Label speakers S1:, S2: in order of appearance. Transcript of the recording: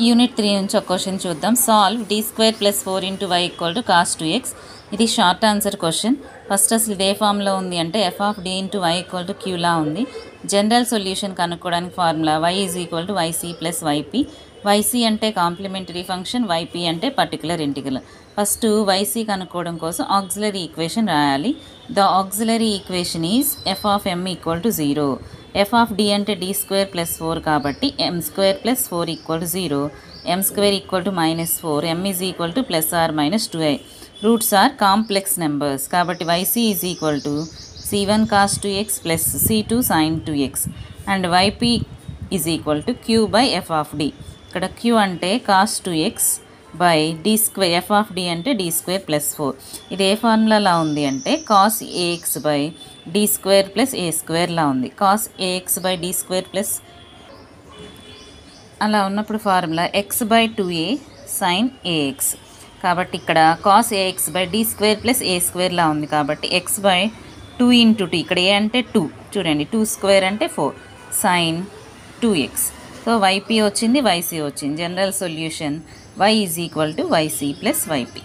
S1: Unit 3 నుంచి ఒక question చూద్దాం. Solve d² + 4 × y = cos 2x. ఇది షార్ట్ ఆన్సర్ క్వశ్చన్. ఫస్ట్ అసలు ఇదే ఫామ్లో ఉంది అంటే f of d × y = q లా ఉంది. జనరల్ సొల్యూషన్ కనుక్కోవడానికి formula y = yc + yp. yc అంటే కాంప్లిమెంటరీ ఫంక్షన్, yp అంటే పర్టికులర్ ఇంటిగ్రల్. ఫస్ట్ yc కనుక్కోవడం కోసం ఆక్సిలరీ ఈక్వేషన్ రాయాలి. The auxiliary equation is f of m = 0. f of d అంటే d² + 4 కాబట్టి m² + 4 = 0. m² = -4. m = ± 2i. Roots are complex numbers కాబట్టి yc = c1 cos 2x + c2 sin 2x and yp = q/f of d. ఇక్కడ q అంటే cos 2x d², f of d అంటే d² + 4. ఇది ఏ ఫార్ములాలా ఉంది అంటే cos ax d² + a² లా ఉంది. cos ax d² అలా ఉన్నప్పుడు ఫార్ములా x/2a sin ax. కాబట్టి ఇక్కడ cos ax d² + a² లా ఉంది కాబట్టి x/2 × 2. ఇక్కడ ఏ అంటే 2 చూడండి, 2² అంటే 4 sin 2x. సో yp వచ్చింది, yc వచ్చింది. General solution y = yc + yp.